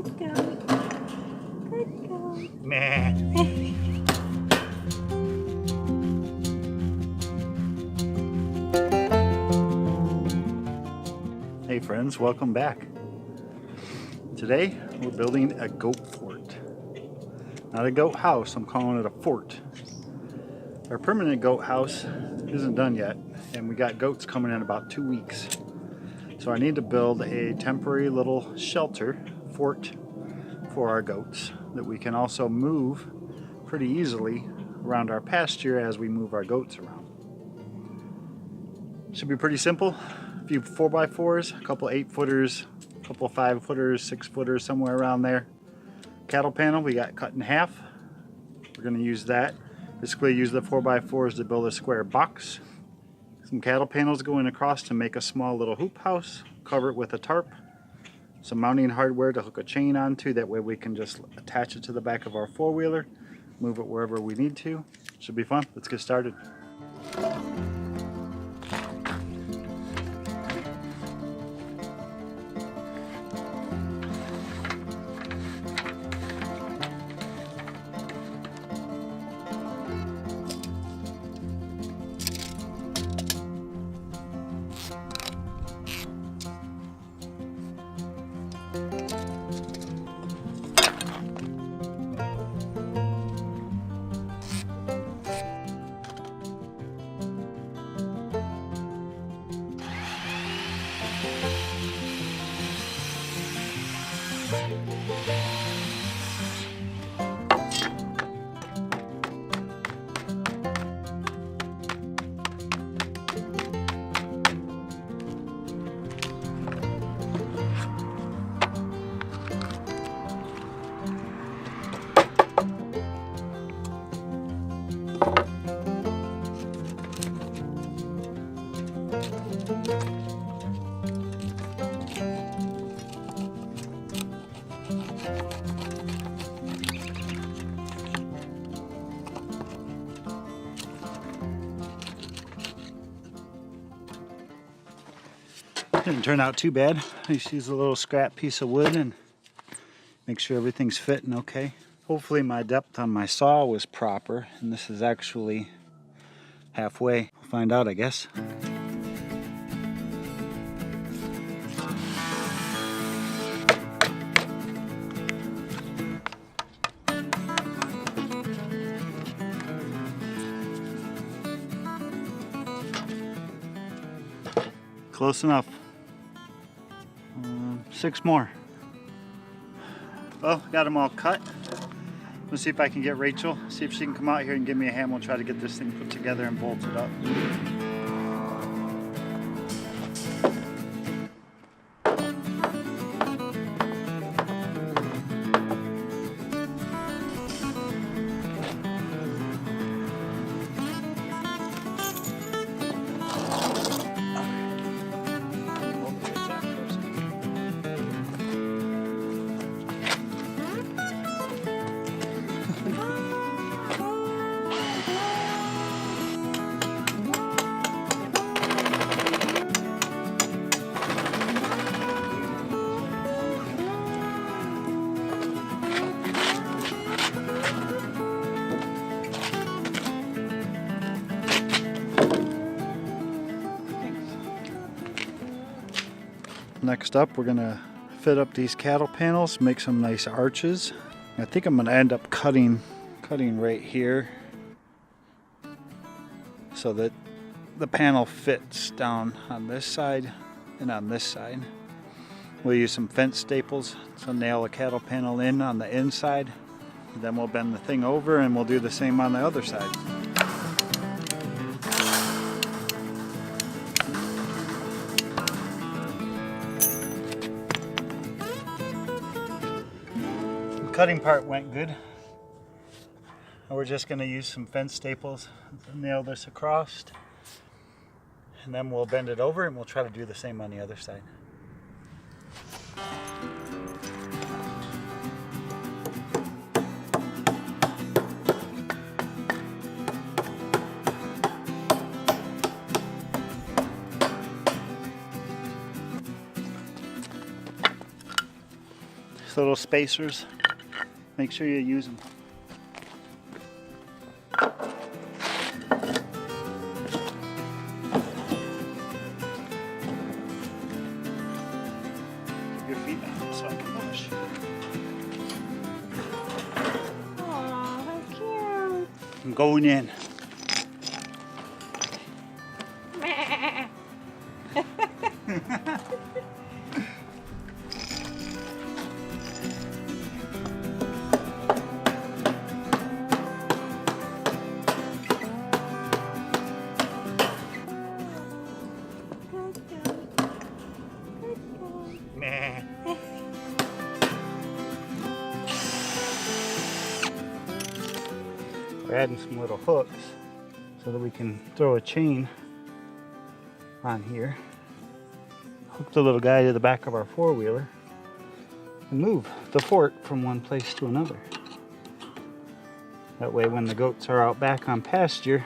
Good goat. Good goat. Man. Hey friends, welcome back. Today we're building a goat fort. Not a goat house, I'm calling it a fort. Our permanent goat house isn't done yet, and we got goats coming in about 2 weeks. So I need to build a temporary little shelter fort for our goats that we can also move pretty easily around our pasture as we move our goats around. Should be pretty simple. A few 4x4s, a couple 8-footers, a couple 5-footers, 6-footers, somewhere around there. Cattle panel we got cut in half. We're going to use that. Basically use the 4x4s to build a square box. Some cattle panels going across to make a small little hoop house. Cover it with a tarp. Some mounting hardware to hook a chain onto. That way we can just attach it to the back of our four-wheeler. Move it wherever we need to. Should be fun. Let's get started. Didn't turn out too bad. I just used a little scrap piece of wood and make sure everything's fitting okay. Hopefully my depth on my saw was proper, and this is actually halfway. We'll find out, I guess. Close enough. 6 more. Well, got them all cut. Let's see if I can get Rachel, see if she can come out here and give me a hand. We'll try to get this thing put together and bolted up. Next up, we're gonna fit up these cattle panels, make some nice arches. I think I'm gonna end up cutting right here so that the panel fits down on this side and on this side. We'll use some fence staples to nail a cattle panel in on the inside. Then we'll bend the thing over and we'll do the same on the other side. Cutting part went good. We're just going to use some fence staples to nail this across, and then we'll bend it over and we'll try to do the same on the other side. These little spacers, make sure you use them. Keep your feet out so I can push. Aw, how cute. I'm going in. Meh. Good girl. Good girl. Nah. We're adding some little hooks so that we can throw a chain on here, hook the little guy to the back of our four-wheeler, and move the fort from one place to another. That way when the goats are out back on pasture,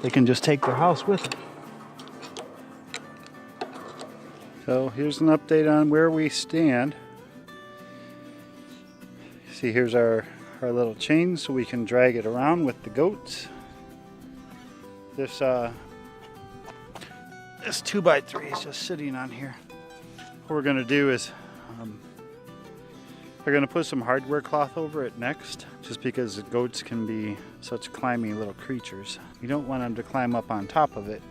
they can just take their house with them. So here's an update on where we stand. See, here's our little chain so we can drag it around with the goats. This 2x3 is just sitting on here. What we're gonna do is we're gonna put some hardware cloth over it next, just because the goats can be such climby little creatures. You don't want them to climb up on top of it,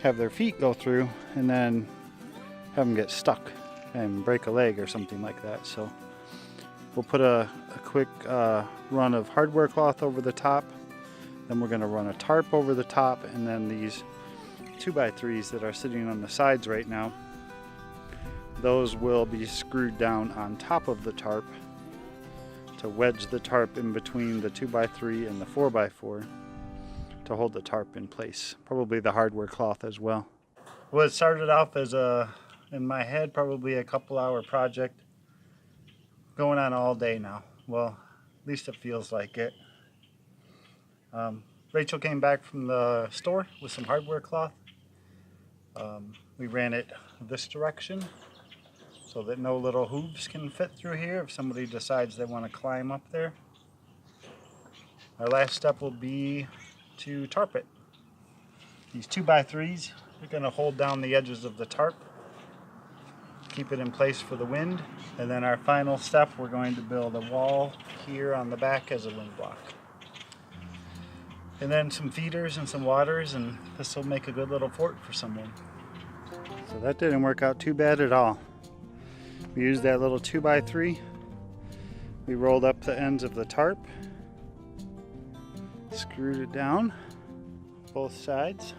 have their feet go through, and then have them get stuck and break a leg or something like that. So we'll put a quick run of hardware cloth over the top, then we're going to run a tarp over the top, and then these 2x3s that are sitting on the sides right now, those will be screwed down on top of the tarp to wedge the tarp in between the 2x3 and the 4x4 to hold the tarp in place. Probably the hardware cloth as well. Well, it started off as in my head, probably a couple-hour project going on all day now. Well, at least it feels like it. Rachel came back from the store with some hardware cloth. We ran it this direction so that no little hooves can fit through here if somebody decides they want to climb up there. Our last step will be to tarp it. These 2x3s are going to hold down the edges of the tarp, keep it in place for the wind, and then our final step, we're going to build a wall here on the back as a wind block. And then some feeders and some waters, and this will make a good little fort for someone. So that didn't work out too bad at all. We used that little 2x3. We rolled up the ends of the tarp, screwed it down both sides.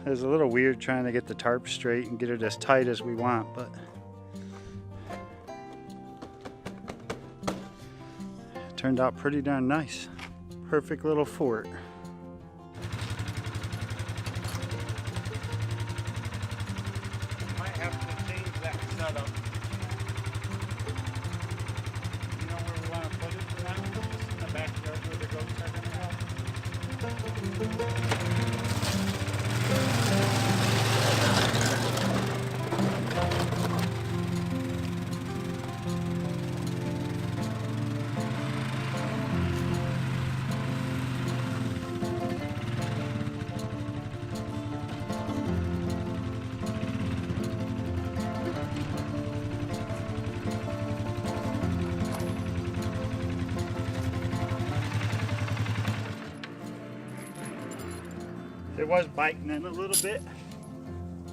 It was a little weird trying to get the tarp straight and get it as tight as we want, but it turned out pretty darn nice. Perfect little fort. Might have to change that setup. You know where we want to put it for now? Just in the backyard where the goats are going to help. It was biting in a little bit.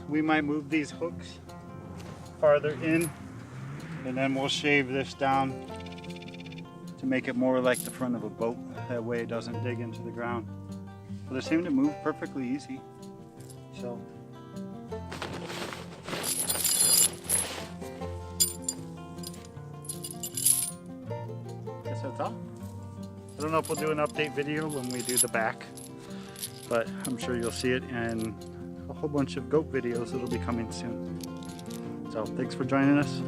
We might move these hooks farther in, and then we'll shave this down to make it more like the front of a boat. That way it doesn't dig into the ground. But they seem to move perfectly easy. So guess that's all. I don't know if we'll do an update video when we do the back, but I'm sure you'll see it in a whole bunch of goat videos that'll be coming soon. So thanks for joining us.